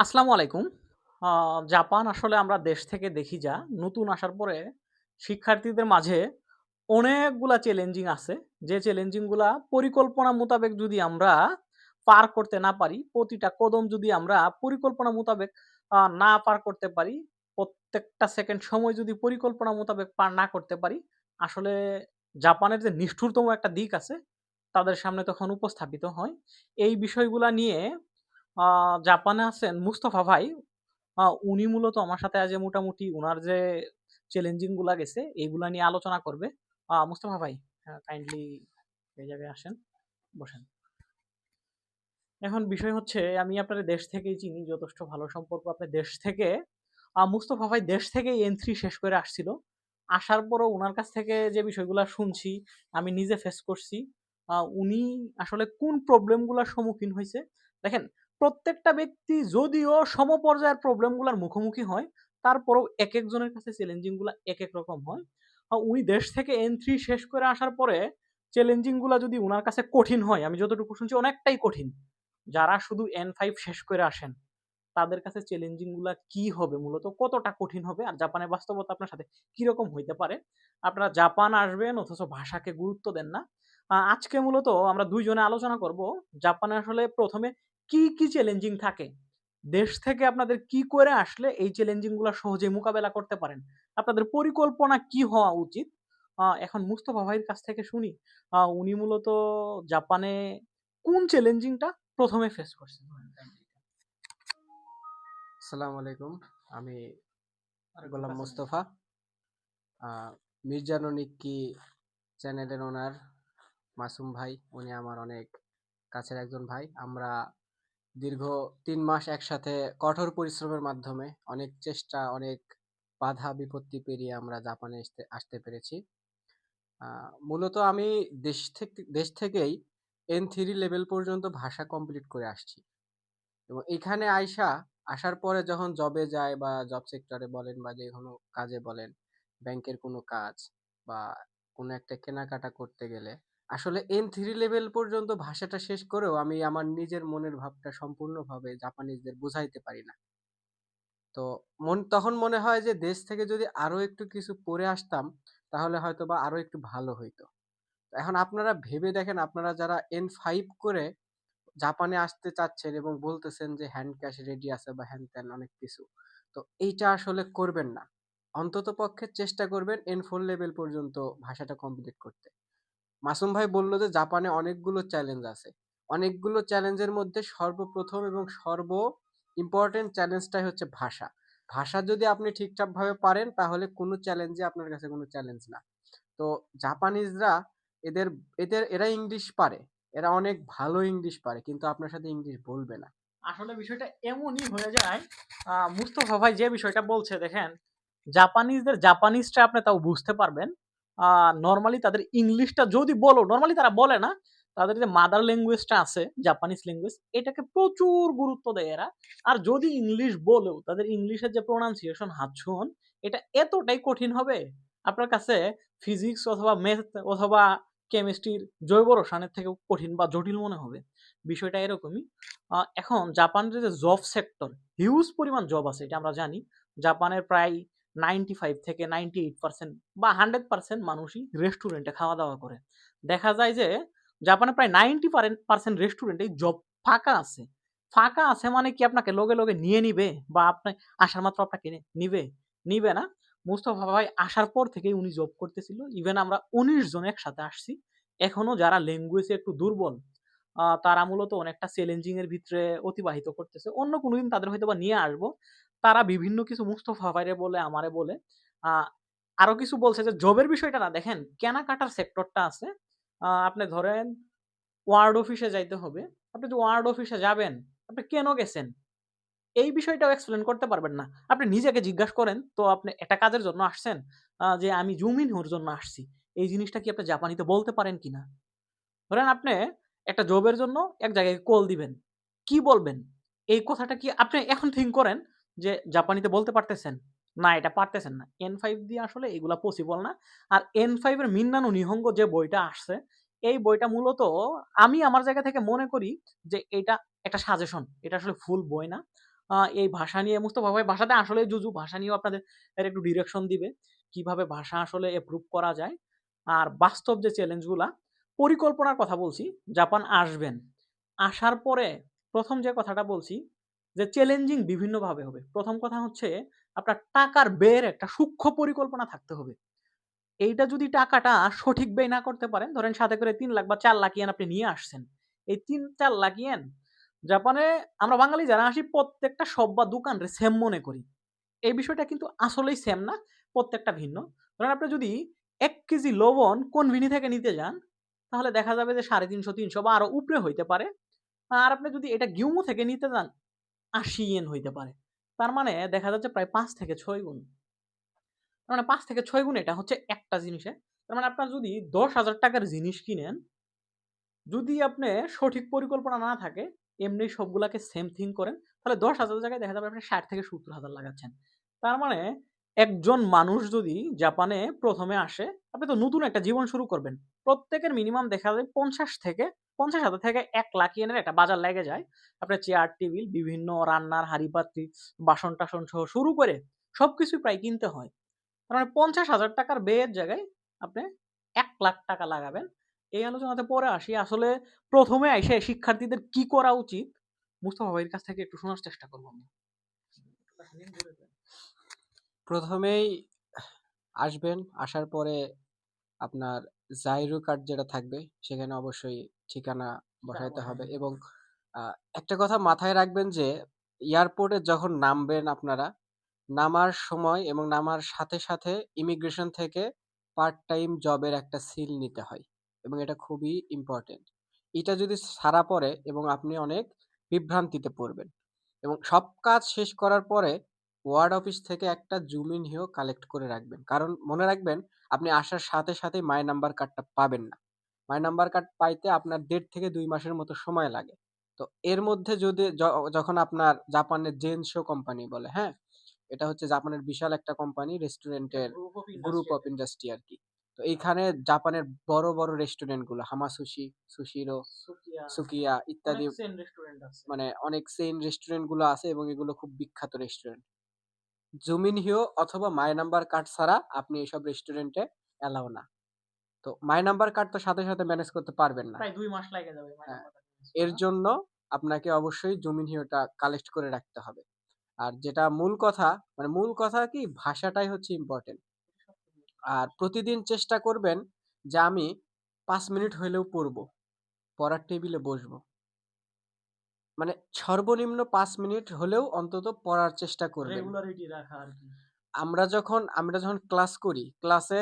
আসসালামু আলাইকুম। জাপান আসলে আমরা দেশ থেকে দেখি যা, নতুন আসার পরে শিক্ষার্থীদের মাঝে অনেকগুলা চ্যালেঞ্জিং আছে। যে চ্যালেঞ্জিং গুলা পরিকল্পনা মোতাবেক যদি আমরা পার করতে না পারি, প্রতিটা কদম যদি আমরা পরিকল্পনা মোতাবেক না পার করতে পারি, প্রত্যেকটা সেকেন্ড সময় যদি পরিকল্পনা মোতাবেক পার না করতে পারি, আসলে জাপানের যে নিষ্ঠুরতম একটা দিক আছে, তাদের সামনে তখন উপস্থাপিত হয়। এই বিষয়গুলা নিয়ে আ জাপানে আছেন মুস্তফা ভাই। উনি মূলত আমার সাথে আজ মোটামুটি উনার যে চ্যালেঞ্জিং গুলা গেছে এইগুলা নিয়ে আলোচনা করবে। মুস্তফা ভাই, কাইন্ডলি এই জায়গায় আসেন, বসেন। এখন বিষয় হচ্ছে আমি আপনার দেশ থেকেই চিনি, যথেষ্ট ভালো সম্পর্ক আপনার দেশ থেকে। মুস্তফা ভাই দেশ থেকেই N3 শেষ করে আসছিল। আসার পরও উনার কাছ থেকে যে বিষয়গুলা শুনছি, আমি নিজে ফেস করছি। উনি আসলে কোন প্রবলেম গুলার সম্মুখীন হইছে। দেখেন, প্রত্যেকটা ব্যক্তি যদিও সমপর্যায়ের প্রবলেম গুলার মুখোমুখি হয়, তারপরেও একেকজনের কাছে চ্যালেঞ্জিং গুলা একেক রকম হয়। উনি দেশ থেকে N3 শেষ করে আসার পরে চ্যালেঞ্জিং গুলা যদি উনার কাছে কঠিন হয়, আমি যতটুকু শুনছি অনেকটাই কঠিন। যারা শুধু N5 শেষ করে আসেন, তাদের কাছে চ্যালেঞ্জিং গুলা কি হবে, মূলত কতটা কঠিন হবে, আর জাপানের বাস্তবতা আপনার সাথে কিরকম হইতে পারে। আপনারা জাপান আসবেন অথচ ভাষাকে গুরুত্ব দেন না। আজকে মূলত আমরা দুইজনে আলোচনা করব জাপানে আসলে প্রথমে কি কি চ্যালেঞ্জিং থাকে, দেশ থেকে আপনাদের কি করে আসলে এই চ্যালেঞ্জিং গুলা সহজে মোকাবেলা করতে পারেন, আপনাদের পরিকল্পনা কি হওয়া উচিত। এখন মুস্তফা ভাইয়ের কাছ থেকে শুনি, উনি মূলত জাপানে কোন চ্যালেঞ্জিংটা প্রথমে ফেস করছেন। আসসালামু আলাইকুম। আমি গোলাম মোস্তফা, মির্জানো নিক্কি চ্যানেলের ওনার মাসুম ভাই। উনি আমার অনেক কাছের একজন ভাই। আমরা দীর্ঘ ৩ মাস একসাথে কঠোর পরিশ্রমের মাধ্যমে অনেক চেষ্টা, অনেক বাধা বিপত্তি পেরিয়ে আমরা জাপানে আসতে পেরেছি। মূলত আমি দেশ থেকেই N3 লেভেল পর্যন্ত ভাষা কমপ্লিট করে আসছি, এবং এখানে আসার পরে যখন জবে যায় বা জব সেক্টরে বলেন বা যে কোনো কাজে বলেন, ব্যাংকের কোনো কাজ বা কোনো একটা কেনাকাটা করতে গেলে আসলে N3 লেভেল পর্যন্ত ভাষাটা শেষ করেও আমি আমার নিজের মনের ভাবটা সম্পূর্ণভাবে জাপানিজদের বুঝাইতে পারি না। তো তখন মনে হয় যে দেশ থেকে যদি আরো একটু কিছু পড়ে আসতাম, তাহলে হয়তো বা আরো একটু ভালো হইতো। এখন আপনারা ভেবে দেখেন, আপনারা যারা N5 করে জাপানে আসতে চাচ্ছেন এবং বলতেছেন যে হ্যান্ড ক্যাশ রেডি আছে বা হ্যান ত্যান অনেক কিছু, তো এইটা আসলে করবেন না। অন্তত পক্ষে চেষ্টা করবেন N4 লেভেল পর্যন্ত ভাষাটা কমপ্লিট করতে। মাসুম ভাই বলল যে জাপানে অনেকগুলো চ্যালেঞ্জ আছে। অনেকগুলো চ্যালেঞ্জের মধ্যে সর্বপ্রথম এবং ইম্পর্টেন্ট চ্যালেঞ্জটাই হচ্ছে ভাষা। ভাষা যদি আপনি ঠিকঠাক ভাবে পারেন, তাহলে কোনো চ্যালেঞ্জই আপনার কাছে কোনো চ্যালেঞ্জ না। তো জাপানিজরা, এদের এদের এরা ইংলিশ পারে, এরা অনেক ভালো ইংলিশ পারে, কিন্তু আপনার সাথে ইংলিশ বলবে না। আসলে বিষয়টা এমনই হয়ে যায়। মুস্তফা ভাই যে বিষয়টা বলছে, দেখেন, জাপানিজটা আপনি তাও বুঝতে পারবেন। নরমালি তাদের ইংলিশটা যদি বলো, নরমালি তারা বলে না, তাদের যে মাদার ল্যাঙ্গুয়েজটা আছে জাপানিজ ল্যাঙ্গুয়েজ, এটাকে প্রচুর গুরুত্ব দেয় এরা। আর যদি ইংলিশ বলেও তাদের ইংলিশের যে প্রোনাউন্সিয়েশন, হাতছুন, এটা এতটাই কঠিন হবে আপনার কাছে ফিজিক্স অথবা ম্যাথ অথবা কেমিস্ট্রির জৈব রসায়নের থেকে কঠিন বা জটিল মনে হবে। বিষয়টা এরকমই। এখন জাপানের যে জব সেক্টর, হিউজ পরিমাণ জব আছে, এটা আমরা জানি। জাপানের প্রায় 95 থেকে 98% বা 100% মানুষই রেস্টুরেন্টে খাওয়া দাওয়া করে। দেখা যায় যে জাপানে প্রায় 90% রেস্টুরেন্টে জব ফাঁকা আছে। ফাঁকা আছে মানে কি আপনাকে লগে লগে নিয়ে নিবে বা আপনি আসার মাত্র আপনাকে নিবে? নিবে না। মুস্তফা ভাই আসার পর থেকেই উনি জব করতেছিল। ইভেন আমরা 19 জন একসাথে আসছি। এখনো যারা ল্যাঙ্গুয়েজে একটু দুর্বল, তারা মূলত অনেকটা চ্যালেঞ্জিং এর ভিতরে অতিবাহিত করতেছে। অন্য কোনোদিন তাদের হয়তোবা নিয়ে আসবো। তারা বিভিন্ন কিছু মুস্তফা ভাইরে বলে, আমারে বলে। আ আরো কিছু বলছে যে জবের বিষয়টা না, দেখেন কেনাকাটার সেক্টরটা আছে। আপনি ধরেন ওয়ার্ড অফিসে যাইতে হবে। আপনি যদি ওয়ার্ড অফিসে যাবেন, আপনি কেন গেছেন? এই বিষয়টাও এক্সপ্লেইন করতে পারবেন না। আপনি নিজেকে জিজ্ঞাসা করেন তো, আপনি একটা কাজের জন্য আসছেন, যে আমি জুমিনহুর জন্য আসছি। এই জিনিসটা কি আপনি জাপানিতে বলতে পারেন কিনা? ধরেন আপনি একটা জবের জন্য এক জায়গায় কল দিবেন। কি বলবেন? এই কথাটা কি আপনি এখন থিংক করেন যে জাপানিতে বলতে পারতেছেন? না, এটা পারতেছেন না। N5 দিয়ে আসলে এগুলা পসিবল না। আর N5 এর মিন্নানো নিহঙ্গ যে বইটা আসছে, এই বইটা মূলত আমি আমার জায়গা থেকে মনে করি যে এটা একটা সাজেশন। এটা আসলে ফুল বই না। এই ভাষা নিয়ে মুস্তফা ভাই ভাষাতে আসলেই জুজু। ভাষা নিয়েও আপনাদের একটু ডিরেকশন দিবে। কিভাবে ভাষা আসলে এপ্রুভ করা যায়। আর বাস্তব যে চ্যালেঞ্জগুলা, পরিকল্পনার কথা বলছি, জাপান আসবেন। আসার পরে ১ম যে কথাটা বলছি যে চ্যালেঞ্জিং বিভিন্নভাবে হবে। ১ম কথা হচ্ছে আপনার টাকার ব্যয়ের একটা সূক্ষ্ম পরিকল্পনা থাকতে হবে। এইটা যদি টাকাটা সঠিক ব্যয় না করতে পারেন, ধরেন সাথে করে ৩ লাখ বা ৪ লাখ ইয়েন আপনি নিয়ে আসছেন। এই ৩-৪ লাখ ইয়েন জাপানে আমরা বাঙালি যারা আসি প্রত্যেকটা শপ বা দোকানরে সেম মনে করি। এই বিষয়টা কিন্তু আসলেই সেম না, প্রত্যেকটা ভিন্ন। ধরেন আপনি যদি ১ কেজি লবণ কোনভিনি থেকে নিতে যান, তাহলে দেখা যাবে যে ৩৫০-৩০০ বা আরো উপরে হইতে পারে। আর আপনি যদি এটা গিউমু থেকে নিতে যান, ৮০ ইয়েন হইতে পারে। তার মানে দেখা যাচ্ছে প্রায় ৫ থেকে ৬ গুণ। তার মানে ৫ থেকে ৬ গুণ এটা হচ্ছে একটা জিনিসে। তার মানে আপনার যদি ৳১০,০০০ র জিনিস কিনেন, যদি আপনি সঠিক পরিকল্পনা না থাকে, এমনি সবগুলাকে সেম থিং করেন, তাহলে ১০,০০০ জায়গায় দেখা যাবে আপনি ৬০ থেকে ৭০,০০০ লাগাচ্ছেন। তার মানে একজন মানুষ যদি জাপানে ১ম এ আসে, আপনি তো নতুন একটা জীবন শুরু করবেন। প্রত্যেকের মিনিমাম দেখা যায় ৫০,০০০ থেকে ১,০০,০০০ ইয়েনের একটা বাজার লেগে যায়। আপনার চেয়ার টেবিল, বিভিন্ন রান্নার হাঁড়ি-পাতিল, বাসন-টাসন সহ শুরু করে সবকিছুই প্রায় কিনতে হয়। তার মানে ৳৫০,০০০ র ব্যয়ের জায়গায় আপনি ৳১,০০,০০০ লাগাবেন। এই আলোচনাতে পরে আসি। আসলে ১ম এ আইসা শিক্ষার্থীদের কি করা উচিত? মুস্তফা ভাইয়ের কাছ থেকে একটু শোনার চেষ্টা করব আমি। প্রথমেই আসবেন, আসার পরে আপনার জাইরো কার্ড যেটা থাকবে সেখানে অবশ্যই ঠিকানা বসাইতে হবে এবং একটা কথা মাথায় রাখবেন যে এয়ারপোর্টে যখন নামবেন আপনারা, নামার সময় এবং নামার সাথে সাথে ইমিগ্রেশন থেকে পার্ট টাইম জবের একটা সিল নিতে হয় এবং এটা খুবই ইম্পর্টেন্ট। এটা যদি ছাড়া পড়ে এবং আপনি অনেক বিভ্রান্তিতে পড়বেন এবং সব কাজ শেষ করার পরে ওয়ার্ড অফিস থেকে একটা জুম ইন হিও কালেক্ট করে রাখবেন, কারণ মনে রাখবেন আপনি আসার সাথে সাথে মাই নাম্বার কার্ডটা পাবেন না। মাই নাম্বার কার্ড পাইতে আপনার ১.৫ থেকে ২ মাসের মতো সময় লাগে। তো এর মধ্যে যদি যখন আপনার জাপানের জেনশো কোম্পানি বলে, হ্যাঁ, এটা হচ্ছে জাপানের বিশাল একটা কোম্পানি, রেস্টুরেন্টের গ্রুপ অফ ইন্ডাস্ট্রি আর কি। তো এইখানে জাপানের বড় বড় রেস্টুরেন্ট গুলো হামাসুশি, সুশিরো, সুকিয়া ইত্যাদি, মানে অনেক চেইন রেস্টুরেন্ট গুলো আছে এবং এগুলো খুব বিখ্যাত রেস্টুরেন্ট। জুমিন হিও অথবা মাই নাম্বার কার্ড ছাড়া আপনি এসব রেস্টুরেন্টে এলাও না। তো মাই নাম্বার কার্ড তো সাথে সাথে ম্যানেজ করতে পারবেন না। প্রায় ২ মাস লাগে যাবে মাই হ্যাঁ, নাম্বারটা চেঞ্জ এর করা। জন্য আপনাকে অবশ্যই জুমিন হিওটা কালেক্ট করে রাখতে হবে। আর যেটা মূল কথা, মানে মূল কথা কি, ভাষাটাই হচ্ছে ইম্পর্টেন্ট। আর প্রতিদিন চেষ্টা করবেন যে আমি ৫ মিনিট হইলেও পড়বো, পড়ার টেবিলে বসবো। মানে সর্বনিম্ন ৫ মিনিট হলেও অন্তত পড়ার চেষ্টা করবেন। রেগুলারিটি রাখা আরকি। আমরা যখন ক্লাস করি, ক্লাসে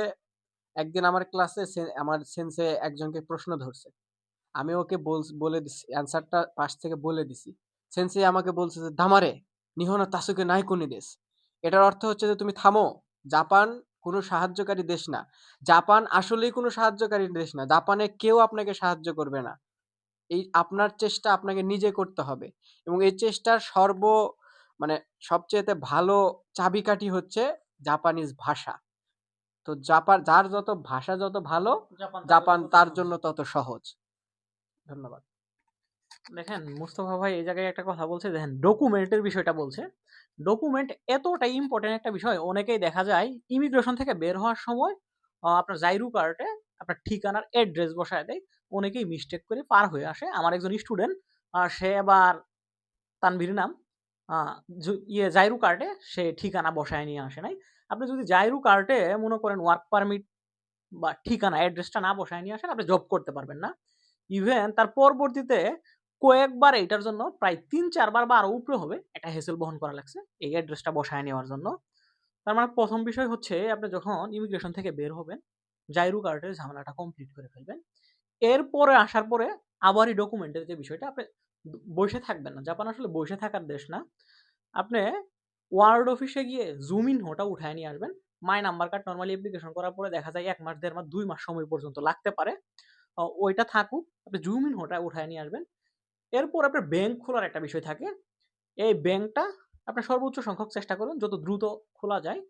একদিন আমার ক্লাসে আমার সেন্সে একজনকে প্রশ্ন ধরছে। আমি ওকে বলে দিছি, অ্যান্সারটা পাশ থেকে বলে দিছি। সেন্সেই আমাকে বলছে যে দামারে নিহন তাসুকে নাই কোনি দেশ। এটার অর্থ হচ্ছে যে তুমি থামো, জাপান কোনো সাহায্যকারী দেশ না। জাপান আসলেই কোনো সাহায্যকারী দেশ না। জাপানে কেউ আপনাকে সাহায্য করবে না। এই আপনার চেষ্টা আপনাকে নিজে করতে হবে এবং এই চেষ্টার মানে সবচেয়েতে ভালো চাবিকাঠি হচ্ছে জাপানিজ ভাষা। তো যার যত ভাষা যত ভালো, জাপান তার জন্য তত সহজ। ধন্যবাদ। দেখেন মুস্তফা ভাই এই জায়গায় একটা কথা বলছে, দেখেন ডকুমেন্টের বিষয়টা বলছে। ডকুমেন্ট এতটা ইম্পর্টেন্ট একটা বিষয়, অনেকেই দেখা যায় ইমিগ্রেশন থেকে বের হওয়ার সময় আপনার জাইরু কার্ডে আপনার ঠিকানার অ্যাড্রেস বসায় দেয়। অনেকেই মিস্টেক করে পার হয়ে আসে। আমার একজন স্টুডেন্ট, সে আবার তানভীর নাম, জাইরু কার্ডে সে ঠিকানা বসায় নিয়ে আসে নাই। আপনি যদি জাইরু কার্ডে মনে করেন ওয়ার্ক পারমিট বা ঠিকানা অ্যাড্রেসটা না বসায় নিয়ে আসেন, আপনি জব করতে পারবেন না। ইভেন তার পরবর্তীতে কয়েকবার এটার জন্য প্রায় ৩-৪ বার বা আরো উপরে হবে একটা হেসেল বহন করা লাগছে এই অ্যাড্রেসটা বসায় নেওয়ার জন্য। তার মানে ১ম বিষয় হচ্ছে আপনি যখন ইমিগ্রেশন থেকে বের হবেন, জাইরু কার্ডের ঝামেলাটা কমপ্লিট করে ফেলবেন। এরপরে আসার পরে আবারই ডকুমেন্টের যে বিষয়টা, আপনি বসে থাকবেন না। জাপান আসলে বসে থাকার দেশ না। আপনি ওয়ার্ড অফিসে গিয়ে জুম ইন হোটা উঠায় নিয়ে আসবেন। My number card normally application করার পরে দেখা যায় ১ মাস, ১.৫ মাস, ২ মাস সময় পর্যন্ত লাগতে পারে। ওইটা থাকুক, আপনি জুম ইন হোটা উঠায় নিয়ে আসবেন। এরপর আপনার ব্যাংক খোলার একটা বিষয় থাকে। এই ব্যাংকটা আপনি সর্বোচ্চ সংখ্যক চেষ্টা করুন যত দ্রুত খোলা যায়।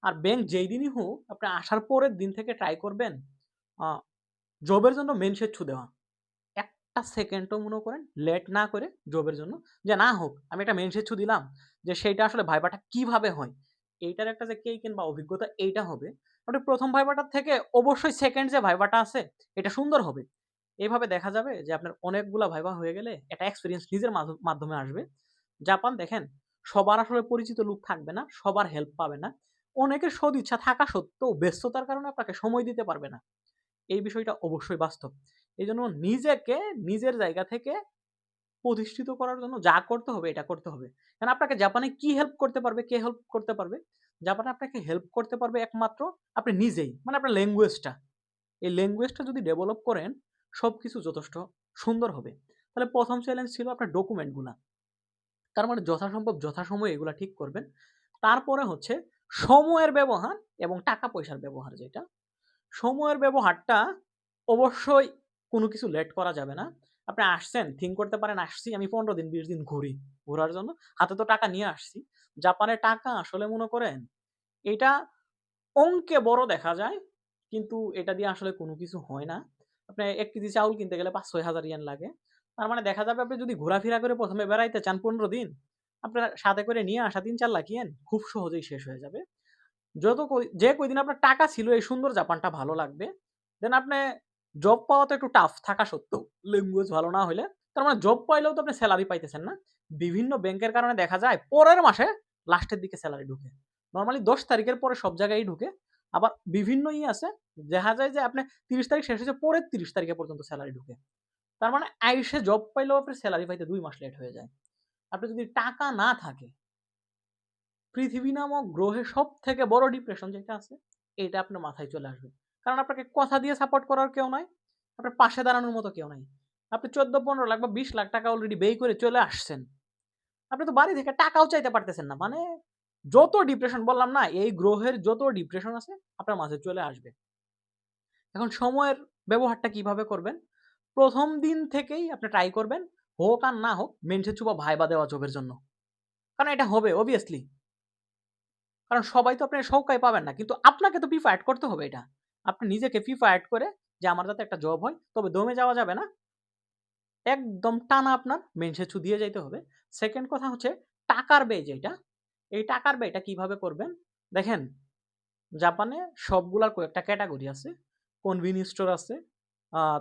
আর ব্যাংক যেই দিনই হোক, আপনি আসার পরের দিন থেকে ট্রাই করবেন জবের জন্য মেইন স্বেচ্ছ দেওয়া। একটা সেকেন্ডও মনে করেন লেট না করে জবের জন্য, যে না হোক আমি একটা মেনসেচ্ছু দিলাম যে সেইটা আসলে ভাইবাটা কিভাবে হয়, এইটার একটা যে কেই কিংবা অভিজ্ঞতা এইটা হবে। আপনি প্রথম ভাইবাটার থেকে অবশ্যই সেকেন্ড যে ভাইবাটা আছে এটা সুন্দর হবে। এইভাবে দেখা যাবে যে আপনার অনেকগুলা ভাইবা হয়ে গেলে একটা এক্সপেরিয়েন্স নিজের মাধ্যমে আসবে। জাপান দেখেন, সবার আসলে পরিচিত লোক থাকবে না, সবার হেল্প পাবে না। অনেকের সদিচ্ছা থাকা সত্ত্বেও ব্যস্ততার কারণে আপনাকে সময় দিতে পারবে না। এই বিষয়টা অবশ্যই বাস্তব। এইজন্য নিজেকে নিজের জায়গা থেকে প্রতিষ্ঠিত করার জন্য যা করতে হবে এটা করতে হবে। কারণ আপনাকে জাপানে কি হেল্প করতে পারবে, কে হেল্প করতে পারবে? জাপানে আপনাকে হেল্প করতে পারবে একমাত্র আপনি নিজেই। মানে আপনার ল্যাঙ্গুয়েজটা। এই ল্যাঙ্গুয়েজটা যদি ডেভেলপ করেন, সবকিছু যথেষ্ট সুন্দর হবে। তাহলে ১ম চ্যালেঞ্জ ছিল আপনার ডকুমেন্টগুলা। তার মানে যথাসম্ভব যথাসময়ে এগুলা ঠিক করবেন। তারপরে হচ্ছে সময়ের ব্যবহার এবং টাকা পয়সার ব্যবহার যেটা। সময়ের ব্যবহারটা অবশ্যই কোনো কিছু লেট করা যাবে না। আপনি আসছেন, থিঙ্ক করতে পারেন আসছি আমি ১৫ দিন ২০ দিন ঘুরি। ঘোরার জন্য হাতে তো টাকা নিয়ে আসছি। জাপানের টাকা আসলে মনে করেন এটা অঙ্কে বড় দেখা যায়, কিন্তু এটা দিয়ে আসলে কোনো কিছু হয় না। আপনি ১ কেজি চাউল কিনতে গেলে ৫-৬ হাজার ইয়েন লাগে। তার মানে দেখা যাবে আপনি যদি ঘোরাফেরা করে ১ম এ বেড়াইতে চান ১৫ দিন, আপনার সাথে করে নিয়ে আসা ৩-৪ লাখ ইয়েন খুব সহজেই শেষ হয়ে যাবে। যে কয়দিন আপনার টাকা ছিল এই সুন্দর জাপানটা ভালো লাগবে। দেন আপনি জব পাওয়া তো একটু টাফ থাকা সত্ত্বেও, ল্যাঙ্গুয়েজ ভালো না হইলে। তার মানে জব পাইলেও তো আপনি সেলারি পাইতেছেন না। বিভিন্ন ব্যাংকের কারণে দেখা যায় পরের মাসে লাস্টের দিকে সেলারি ঢুকে। নরমালি ১০ তারিখের পরে সব জায়গায়ই ঢুকে। আবার বিভিন্ন আছে, দেখা যায় যে আপনি ৩০ তারিখ শেষ হয়েছে পরের ৩০ তারিখে পর্যন্ত সেলারি ঢুকে। তার মানে আইসে জব পাইলেও আপনার সেলারি পাইতে ২ মাস লেট হয়ে যায়। আপনি যদি টাকা না থাকে, পৃথিবী নামক গ্রহে সবথেকে বড় ডিপ্রেশন যেটা আছে, এটা আপনার মাথায় চলে আসবে। কারণ আপনাকে কথা দিয়ে সাপোর্ট করার কেউ নাই। আপনার পাশে দাঁড়ানোর মতো কেউ নাই। আপনি ১৪-১৫ লাখ বা ২০ লাখ টাকা অলরেডি ব্যয় করে চলে আসছেন। আপনি তো বাড়ি থেকে টাকাও চাইতে পারতেছেন না। মানে যত ডিপ্রেশন বললাম না, এই গ্রহের যত ডিপ্রেশন আছে আপনার মাঝে চলে আসবে। এখন সময়ের ব্যবহারটা কিভাবে করবেন? ১ম দিন থেকেই আপনি ট্রাই করবেন, হোক আর না হোক মেনসেচ্ছু বা ভাইবা দেওয়া জবের জন্য। কারণ এটা হবে obviously। কারণ সবাই তো আপনার সউকায় পাবেন না। কিন্তু আপনাকে তো প্রিফার করতে হবে এটা। আপনি নিজেকে প্রিফার করে যে আমার যাতে একটা জব হয়, তবে দমে যাওয়া যাবে না। একদম টানা আপনার মেনসেচ্ছু দিয়ে যাইতে হবে। সেকেন্ড কথা হচ্ছে টাকার ব্যয় যেটা, এই টাকার ব্যয়টা কিভাবে করবেন? দেখেন, জাপানে সবগুলার কয়েকটা ক্যাটেগরি আছে। কনভিনিয়েন্স স্টোর আছে,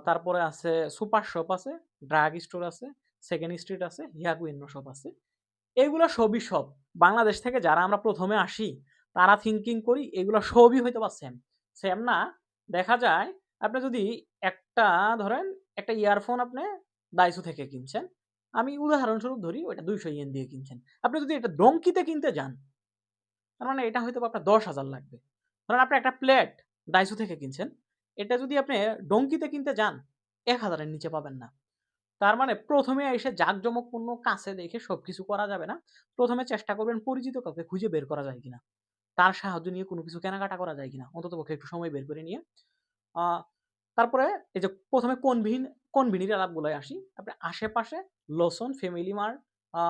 তারপরে আছে সুপার শপ আছে, ড্রাগ স্টোর আছে, সেকেন্ড স্ট্রিট আছে, ইয়াকুইনো শপ আছে। এগুলো সবই সব। বাংলাদেশ থেকে যারা আমরা ১ম এ আসি, তারা থিংকিং করি এগুলো সবই হয়তোবা সেম। সেম না, দেখা যায় আপনি যদি একটা ধরেন একটা ইয়ারফোন আপনি দাইসো থেকে কিনছেন। আমি উদাহরণস্বরূপ ধরি ওইটা ২০০ ইয়েন দিয়ে কিনছেন। আপনি যদি এটা ডঙ্কিতে কিনতে যান, তার মানে এটা হয়তোবা আপনার ১০,০০০ লাগবে। ধরেন আপনি একটা প্লেট দাইসো থেকে কিনছেন। এটা যদি আপনি ডঙ্কিতে কিনতে যান, ১,০০০ এর নিচে পাবেন না। তার মানে ১ম এ এসে জাঁকজমকপূর্ণ কাছে দেখে সবকিছু করা যাবে না। ১ম এ চেষ্টা করবেন পরিচিত কাউকে খুঁজে বের করা যায় কিনা। তার সাহায্য নিয়ে কোনো কিছু কেনাকাটা করা যায় কিনা। অন্ততপক্ষে একটু সময় বের করে নিয়ে। আ তারপরে এই যে ১ম এ কোনবিনির আলাপগুলায় আসি। আপনি আশেপাশে লসন, ফ্যামিলি মার্ট,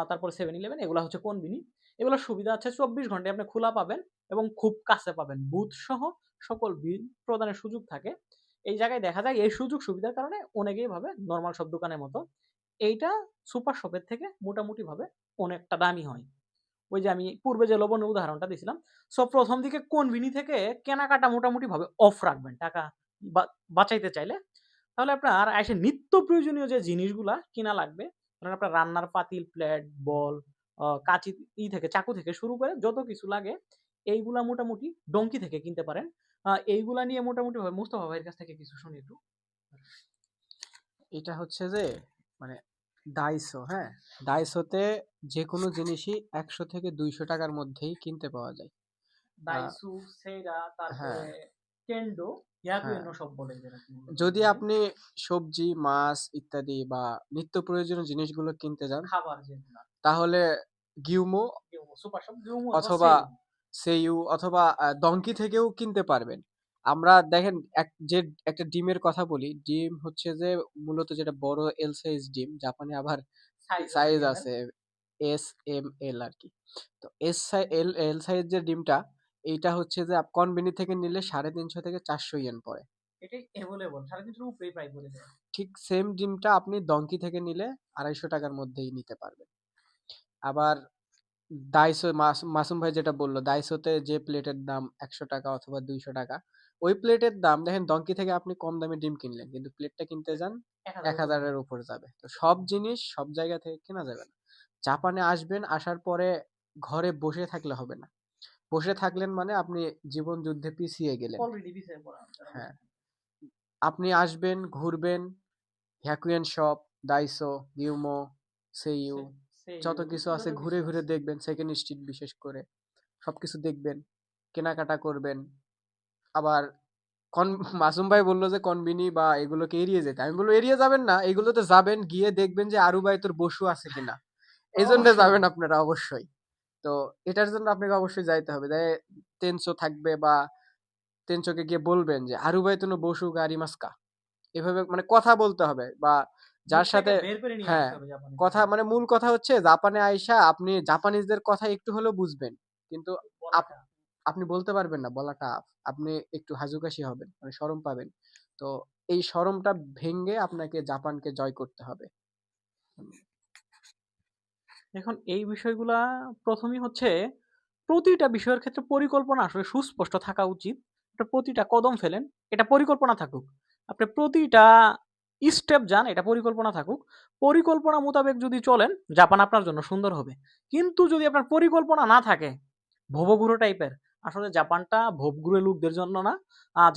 তারপরে 7-Eleven এগুলা হচ্ছে কোনবিনি। এগুলোর সুবিধা আছে ২৪ ঘন্টায় আপনি খোলা পাবেন এবং খুব কাছে পাবেন। বুথ সহ সকল বিল প্রদানের সুযোগ থাকে। এই জায়গায় দেখা যায় এই সুযোগ সুবিধার কারণে অনেকেই ভাবে নরমাল সব দোকানের মতো। এইটা সুপার শপের থেকে মোটামুটিভাবে অনেকটা দামি হয়। ওই যে আমি পূর্বে যে লবণের উদাহরণটা দিছিলাম। সো ১ম দিকে কোনবিনি থেকে কেনাকাটা মোটামুটিভাবে অফ রাখবেন টাকা বা বাঁচাইতে চাইলে। তাহলে আপনার আইসা নিত্য প্রয়োজনীয় যে জিনিসগুলা কিনা লাগবে, ধরেন আপনার রান্নার পাতিল, প্লেট, বল, কাঁচি থেকে চাকু থেকে শুরু করে যত কিছু লাগে এইগুলা মোটামুটি ডঙ্কি থেকে কিনতে পারেন। এইগুলা নিয়ে মোটামুটি ভাবে মুস্তাফা ভাইয়ের কাছ থেকে কিছু শুনি একটু। এটা হচ্ছে যে মানে ডাইসো, হ্যাঁ? ডাইসোতে যেকোনো জিনিসই ১০০ থেকে ২০০ টাকার মধ্যেই কিনতে পাওয়া যায়। আ ডাইসু, সেইরা, হ্যাঁ, তারপরে কেন্ডো, হ্যাঁ। ইয়াকুয়েনো সব বলে যেটাকে মূলত যদি বলে। আপনি সবজি, মাছ ইত্যাদি বা নিত্য প্রয়োজনীয় জিনিসগুলো কিনতে যান, খাবার যেগুলা। তাহলে গিউমো সুপার শপ, জুমো অথবা অথবা সেইম। সেইউ অথবা ডঙ্কি থেকেও কিনতে পারবেন। আমরা দেখেন যে একটা ডিমের কথা বলি, ডিম হচ্ছে যে মূলত যেটা বড় এল সাইজ ডিম, জাপানে আবার সাইজ আছে সাইজ ডিমের। আছে এস, এম, এল আরকি। তো এল সাইজ যে ডিমটা, এইটা হচ্ছে যে কোনবিনি থেকে নিলে ৩৫০ থেকে ৪০০ ইয়েন পড়ে। এটাই অ্যাভেলেবল 350 উপরেই প্রায় পড়ে যায়। ঠিক সেম ডিমটা আপনি ডঙ্কি থেকে নিলে 250 টাকার মধ্যেই নিতে পারবেন। আবার ডাইসো মাসুম ভাই যেটা বলল, ডাইসোতে যে প্লেটের দাম 100 টাকা অথবা 200 টাকা, ওই প্লেটের দাম দেখেন ডঙ্কি থেকে আপনি কম দামে ডিম কিনলেন, কিন্তু প্লেটটা কিনতে যান 1000 উপরে 1000 যায়। এর উপর যাবে। তো সব জিনিস সব জায়গা থেকে কেনা যাবে না। জাপানে আসবেন, আসার পরে ঘরে বসে থাকলে হবে না। বসে থাকলেন মানে আপনি জীবন যুদ্ধে পিছিয়ে গেলেন। অলরেডি পিছিয়ে পড়া যারা বসে হ্যাঁ, থাকে। আপনি আসবেন, ঘুরবেন, হ্যাকুয়েন শপ, ডাইসো, গিউমো, সেইউ, সে সেই যত কিছু আছে যত ঘুরে কিছু ঘুরে আছে। দেখবেন, সেকেন্ড স্ট্রিট বিশেষ করে সবকিছু দেখবেন, কেনাকাটা করবেন। আবার কন মাসুম ভাই বললো যে কনবিনি বা এগুলোকে এড়িয়ে যেতে, আমি বলবো এড়িয়ে যাবেন না, এগুলোতে যাবেন, গিয়ে দেখবেন যে আরু ভাই তোর বসু আছে কিনা, এই জন্য অবশ্যই। যাবেন আপনারা অবশ্যই। তো এটার জন্য আপনাকে অবশ্যই যাইতে হবে। তেনসো থাকবে বা তেনসোকে গিয়ে বলবেন যে আরু ভাই তুমি বসু গাড়ি মাস্কা, এভাবে মানে কথা বলতে হবে, বা মুখ যার থেকে সাথে, বের করে নিয়ে হ্যাঁ, আসতে হবে জাপানিজ কথা ভাষাটা। মানে মূল কথা হচ্ছে জাপানে আইসা আপনি জাপানিজদের কথা একটু হলেও বুঝবেন, কিন্তু বলাটা। আপনি বলতে পারবেন না, বলাটা আপনি একটু হাজুকাশি হবেন, মানে শরম পাবেন। তো এই শরমটা ভেঙে আপনাকে জাপানকে জয় করতে হবে। এখন এই বিষয়গুলা ১ম ই হচ্ছে প্রতিটা বিষয়ের ক্ষেত্রে পরিকল্পনা আসলে সুস্পষ্ট থাকা উচিত। এটা প্রতিটা কদম ফেলেন, এটা পরিকল্পনা থাকুক। আপনি প্রতিটা স্টেপ যান, এটা পরিকল্পনা থাকুক। পরিকল্পনা মোতাবেক যদি চলেন, জাপান আপনার জন্য সুন্দর হবে। কিন্তু যদি আপনার পরিকল্পনা না থাকে, ভবঘুরে টাইপের, আসলে জাপানটা ভবঘুরে লোকদের জন্য না।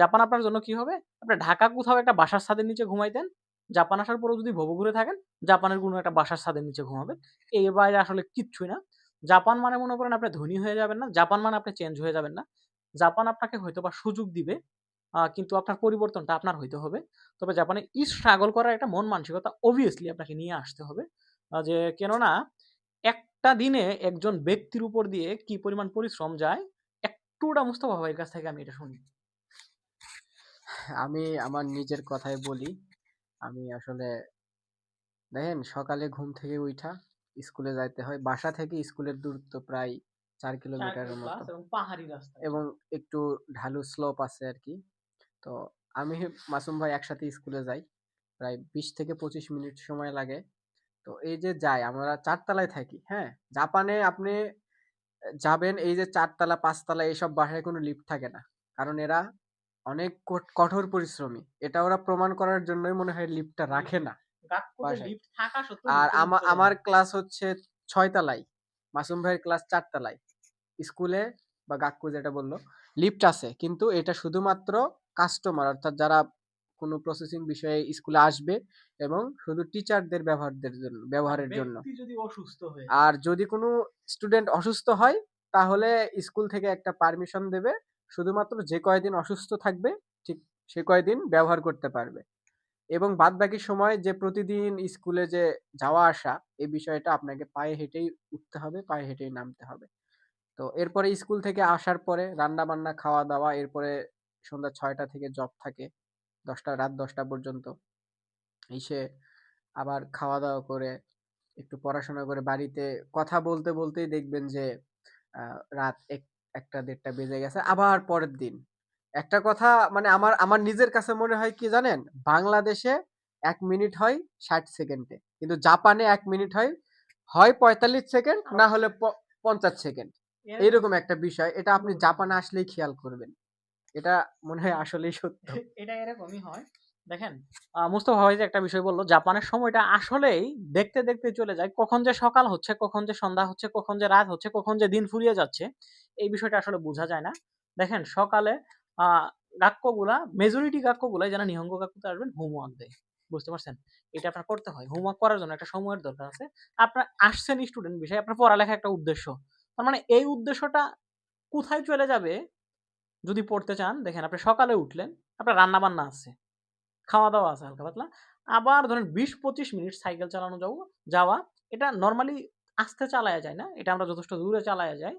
জাপান আপনার জন্য কি হবে? আপনি ঢাকা কোথাও একটা বাসার ছাদের নিচে ঘুমাইতেন। জাপান আসার পরেও যদি ভবঘুরে থাকেন, জাপানের কোনো একটা বাসার ছাদের নিচে ঘুমাবেন। এর বাইরে আসলে কিচ্ছুই না। জাপান মানে মনে করেন আপনি ধনী হয়ে যাবেন না। জাপান মানে আপনি চেঞ্জ হয়ে যাবেন না। জাপান আপনাকে হয়তোবা সুযোগ দিবে। কিন্তু আপনার পরিবর্তনটা আপনার হইতে হবে। তবে জাপানে স্ট্রাগল করার একটা মন মানসিকতা obviously আপনাকে নিয়ে আসতে হবে। যে কেননা একটা দিনে একজন ব্যক্তির উপর দিয়ে কি পরিমাণ পরিশ্রম যায়, একটুটা মুস্তাফা ভাইয়ের কাছ থেকে আমি এটা শুনি। আমি আমার নিজের কথাই বলি। আমি আসলে দেখেন সকালে ঘুম থেকে উঠা স্কুলে যাইতে হয়, বাসা থেকে স্কুলের দূরত্ব প্রায় 4 4 কিলো কিলোমিটারের মতো, প্লাস এবং পাহাড়ি রাস্তায়। এবং একটু ঢালু স্লোপ আছে আর কি। তো আমি মাসুম ভাই একসাথে স্কুলে যাই, প্রায় 20 থেকে 25 মিনিট সময় লাগে। তো এই যে যাই, আমরা 4 তলায় থাকি, হ্যাঁ। জাপানে আপনি যাবেন, এই যে 4 তলা 5 তলা এইসব বাসায় কোনো লিফট থাকে না, কারণ এরা অনেক কঠোর পরিশ্রমী। এটা ওরা প্রমাণ করার জন্যই মনে হয় লিফটটা রাখে লিফট না গাককুতে বাসায়। লিফট থাকা সত্ত্বেও আর লিফটে উঠতে দেয় আমার না। ক্লাস হচ্ছে 6 তলায়, মাসুম ভাইয়ের ক্লাস 4 তলায়। স্কুলে বা গাক্কু যেটা বললো, লিফট আছে, কিন্তু এটা শুধুমাত্র কাস্টমার, অর্থাৎ যারা কোনো প্রসেসিং বিষয়ে স্কুলে আসবে এবং শুধু টিচারদের আর ব্যবহারের জন্য। ব্যক্তি যদি অসুস্থ হয়ে যায়, আর যদি কোনো স্টুডেন্ট অসুস্থ হয়, তাহলে স্কুল থেকে একটা পারমিশন দেবে, শুধুমাত্র যে কয়দিন অসুস্থ থাকবে ঠিক সে কয়দিন ব্যবহার করতে পারবে। এবং বাদবাকি সময় যে প্রতিদিন স্কুলে যে যাওয়া আসা, এই বিষয়টা আপনাকে পায়ে হেঁটেই উঠতে হবে, পায়ে হেঁটেই নামতে হবে। তো এরপরে স্কুল থেকে আসার পরে রান্না বান্না খাওয়া দাওয়া, এরপরে সন্ধ্যা 6টা থেকে জব থাকে, রাত 10টা পর্যন্ত। এসে আবার খাওয়া দাওয়া করে একটু পড়াশোনা করে বাড়িতে কথা বলতে বলতেই দেখবেন যে রাত 1টা 1:30টা বেজে গেছে। আবার পরের দিন একটা কথা, মানে আমার আমার নিজের কাছে মনে হয় কি জানেন, বাংলাদেশে 1 মিনিট হয় 60 সেকেন্ডে, কিন্তু জাপানে 1 মিনিট হয় হয় 45 সেকেন্ড, আবার না হলে 50 সেকেন্ড। এইরকম এরকমই। একটা বিষয়, এটা আপনি লোড জাপানে আসলেই খেয়াল করবেন। এটা মনে হয় আসলেই সত্য। এটা এরকমই হয়। দেখেন, মুস্তফা ভাই যে একটা বিষয় বলল, জাপানের সময়টা আসলেই দেখতে, দেখতে চলে যায়। কখন যে সকাল হচ্ছে, কখন যে সন্ধ্যা হচ্ছে, কখন যে রাত হচ্ছে, কখন যে দিন ফুরিয়ে যাচ্ছে, এই বিষয়টা আসলে বোঝা যায় না। দেখেন সকালে আ গাক্কোগুলা মেজরিটি গাক্কোগুলাই যারা নিহঙ্গ গাক্কুতে আসবেন হোমওয়ার্ক দেয়। বুঝতে পারছেন? এটা আপনার করতে হয়। হোমওয়ার্ক করার জন্য একটা সময়ের দরকার আছে। আপনার আসছেন স্টুডেন্ট বিষয়, আপনার পড়ালেখা একটা উদ্দেশ্য। তার মানে এই উদ্দেশ্যটা কোথায় চলে যাবে যদি পড়তে চান, দেখেন আপনি সকালে উঠলেন, আপনার রান্না-বান্না আছে, খাওয়া-দাওয়া আছে হালকা পাতলা। আবার ধরেন ২০-২৫ মিনিট সাইকেল চালানো যাওয়া। এটা নরমালি আস্তে চালায়া যায় না। এটা আমরা যথেষ্ট দূরে চালায়া যাই।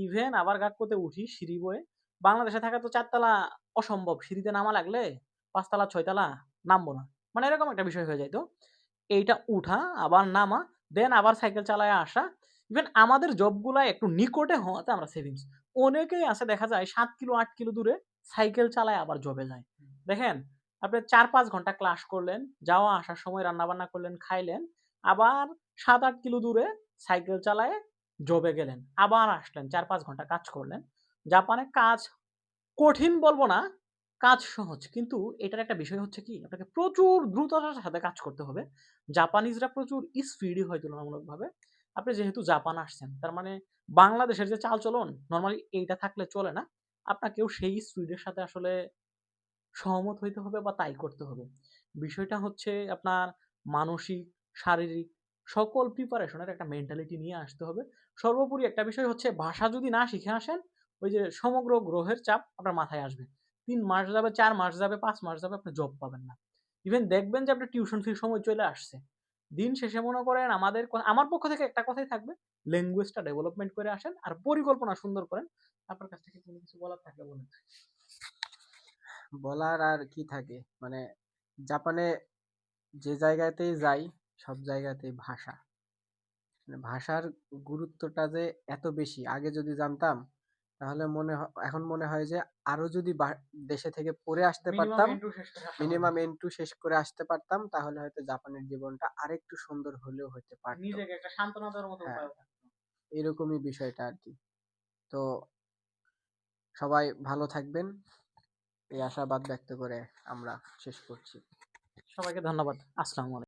ইভেন আবার গাক্কোতে উঠি সিঁড়ি বয়ে। বাংলাদেশে থাকা তো ৪ তালা অসম্ভব। সিঁড়িতে নামা লাগলে ৫ তালা ৬ তালা নামবো না। মানে এরকম একটা বিষয় হয়ে যাইত। এইটা উঠা, আবার নামা, দেন আবার সাইকেল চালায়া আসা। ইভেন আমাদের জবগুলা একটু নিকটে হওয়াতে আমরা সেভিংস। অনেকেই আছে দেখা যায় ৭ কিলো ৮ কিলো দূরে সাইকেল চালায় আবার জবে যায়। দেখেন, আপনি ৪-৫ ঘন্টা ক্লাস করলেন, যাওয়া আসার সময় রান্নাবান্না করলেন, খাইলেন, আবার ৭-৮ কিলো দূরে সাইকেল চালায়ে জবে গেলেন। আবার আসলেন, ৪-৫ ঘন্টা কাজ করলেন। জাপানে কাজ কঠিন বলব না, কাজ সহজ। কিন্তু এটার একটা বিষয় হচ্ছে কি, আপনাকে প্রচুর দ্রুততার সাথে কাজ করতে হবে। জাপানিজরা প্রচুর স্পিডি হয় তুলনামূলকভাবে। আপনি যেহেতু জাপান আসছেন, তার মানে বাংলাদেশের যে চালচলন নরমালি এইটা থাকলে চলে না। আপনাকেও সেই স্পিডের সাথে আসলে সহমত হইতে হবে বা তাই করতে হবে। বিষয়টা হচ্ছে আপনার মানসিক, শারীরিক সকল প্রিপারেশনের একটা মেন্টালিটি নিয়ে আসতে হবে। সর্বোপরি একটা বিষয় হচ্ছে ভাষা যদি না শিখে আসেন, ওই যে সমগ্র গ্রহের চাপ আপনার মাথায় আসবে। ৩ মাস যাবে, ৪ মাস যাবে, ৫ মাস যাবে আপনি জব পাবেন না। ইভেন দেখবেন যে আপনার টিউশন ফির সময় চলে আসছে। দিন শেষে মনে করেন আমার পক্ষ থেকে একটা কথাই থাকবে, ল্যাঙ্গুয়েজটা ডেভেলপমেন্ট করে আসেন আর পরিকল্পনা সুন্দর করেন। আপনার কাছ থেকে কোনো কিছু বলার থাকলে বলুন। বলার আর কি থাকে, মানে জাপানে যে জায়গাতেই যাই সব জায়গাতেই ভাষা, মানে ভাষার গুরুত্বটা যে এত বেশি, আগে যদি জানতাম তাহলে এখন মনে হয় যে আরো যদি দেশে থেকে পড়ে আসতে মিনিমাম পারতাম, ইন্টু শেষ করে আসা ভালো। মিনিমাম N2 শেষ করে আসতে পারতাম, তাহলে হয়তো জাপানের জীবনটা আরেকটু সুন্দর হলেও হতে পারতো। নিজেকে একটা সান্ত্বনা দেওয়ার মতো হ্যাঁ, উপায় থাকে। এরকমই বিষয়টা আর কি। তো সবাই ভালো থাকবেন, এই আশাবাদ ব্যক্ত করে আমরা শেষ করছি। সবাইকে ধন্যবাদ। আসসালামু আলাইকুম।